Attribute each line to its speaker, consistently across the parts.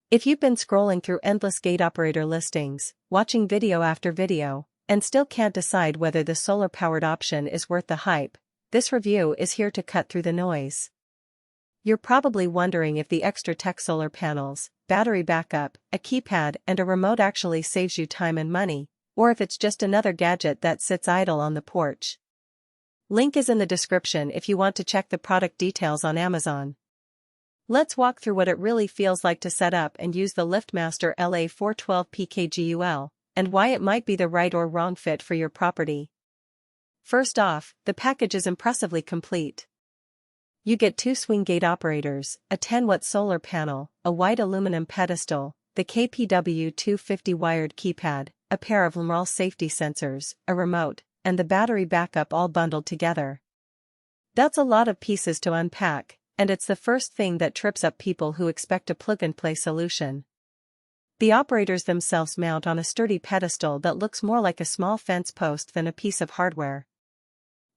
Speaker 1: If you've been scrolling through endless gate operator listings, watching video after video, and still can't decide whether the solar-powered option is worth the hype, this review is here to cut through the noise. You're probably wondering if the extra tech solar panels, battery backup, a keypad and a remote actually saves you time and money, or if it's just another gadget that sits idle on the porch. Link is in the description if you want to check the product details on Amazon. Let's walk through what it really feels like to set up and use the LiftMaster LA412PKGUL, and why it might be the right or wrong fit for your property. First off, the package is impressively complete. You get 2 swing gate operators, a 10-watt solar panel, a white aluminum pedestal, the KPW250 wired keypad, a pair of LMRRUL safety sensors, a remote, and the battery backup all bundled together. That's a lot of pieces to unpack, and it's the first thing that trips up people who expect a plug-and-play solution. The operators themselves mount on a sturdy pedestal that looks more like a small fence post than a piece of hardware.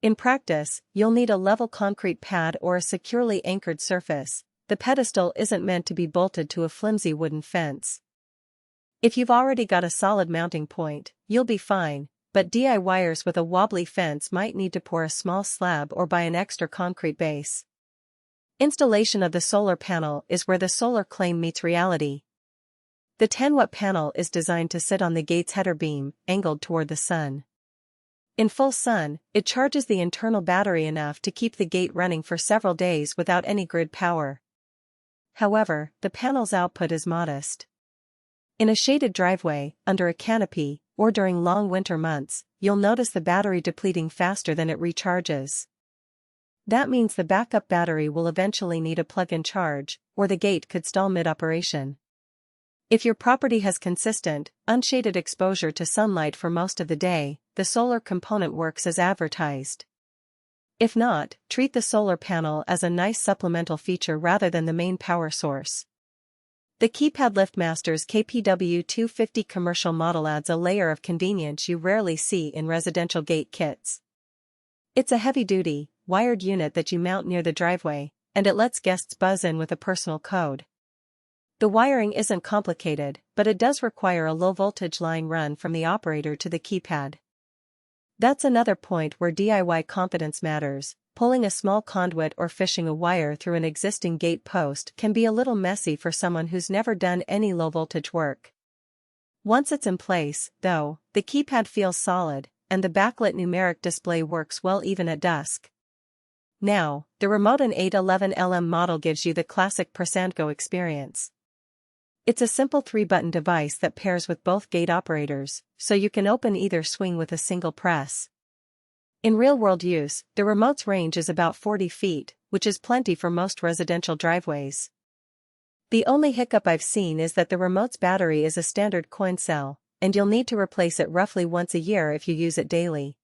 Speaker 1: In practice, you'll need a level concrete pad or a securely anchored surface. The pedestal isn't meant to be bolted to a flimsy wooden fence. If you've already got a solid mounting point, you'll be fine, but DIYers with a wobbly fence might need to pour a small slab or buy an extra concrete base. Installation of the solar panel is where the solar claim meets reality. The 10-watt panel is designed to sit on the gate's header beam, angled toward the sun. In full sun, it charges the internal battery enough to keep the gate running for several days without any grid power. However, the panel's output is modest. In a shaded driveway, under a canopy, or during long winter months, you'll notice the battery depleting faster than it recharges. That means the backup battery will eventually need a plug-in charge, or the gate could stall mid-operation. If your property has consistent, unshaded exposure to sunlight for most of the day, the solar component works as advertised. If not, treat the solar panel as a nice supplemental feature rather than the main power source. The Keypad LiftMaster's KPW250 commercial model adds a layer of convenience you rarely see in residential gate kits. It's a heavy-duty, wired unit that you mount near the driveway, and it lets guests buzz in with a personal code. The wiring isn't complicated, but it does require a low-voltage line run from the operator to the keypad. That's another point where DIY confidence matters. Pulling a small conduit or fishing a wire through an existing gate post can be a little messy for someone who's never done any low-voltage work. Once it's in place, though, the keypad feels solid, and the backlit numeric display works well even at dusk. Now, the remote in 811LM model gives you the classic Go experience. It's a simple 3-button device that pairs with both gate operators, so you can open either swing with a single press. In real-world use, the remote's range is about 40 feet, which is plenty for most residential driveways. The only hiccup I've seen is that the remote's battery is a standard coin cell, and you'll need to replace it roughly once a year if you use it daily.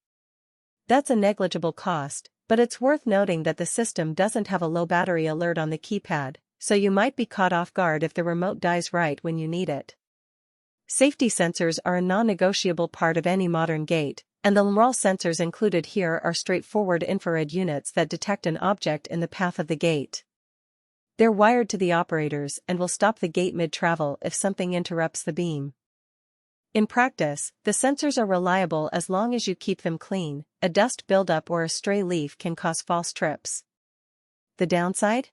Speaker 1: That's a negligible cost, but it's worth noting that the system doesn't have a low battery alert on the keypad, so you might be caught off guard if the remote dies right when you need it. Safety sensors are a non-negotiable part of any modern gate, and the LMRRUL sensors included here are straightforward infrared units that detect an object in the path of the gate. They're wired to the operators and will stop the gate mid-travel if something interrupts the beam. In practice, the sensors are reliable as long as you keep them clean. A dust buildup or a stray leaf can cause false trips. The downside?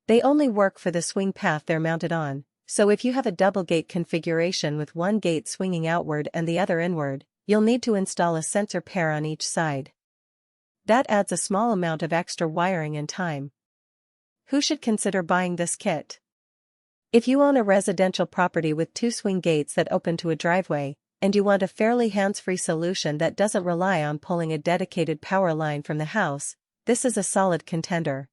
Speaker 1: They only work for the swing path they're mounted on, so if you have a double gate configuration with one gate swinging outward and the other inward, you'll need to install a sensor pair on each side. That adds a small amount of extra wiring and time. Who should consider buying this kit? If you own a residential property with 2 swing gates that open to a driveway, and you want a fairly hands-free solution that doesn't rely on pulling a dedicated power line from the house, this is a solid contender.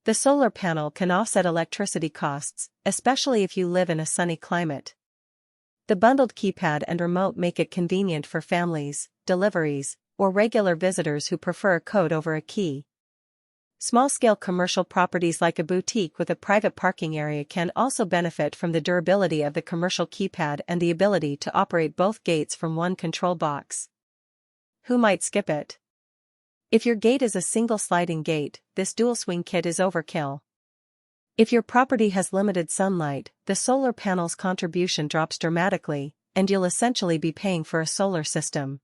Speaker 1: The solar panel can offset electricity costs, especially if you live in a sunny climate. The bundled keypad and remote make it convenient for families, deliveries, or regular visitors who prefer a code over a key. Small-scale commercial properties like a boutique with a private parking area can also benefit from the durability of the commercial keypad and the ability to operate both gates from one control box. Who might skip it? If your gate is a single sliding gate, this dual swing kit is overkill. If your property has limited sunlight, the solar panel's contribution drops dramatically, and you'll essentially be paying for a solar system.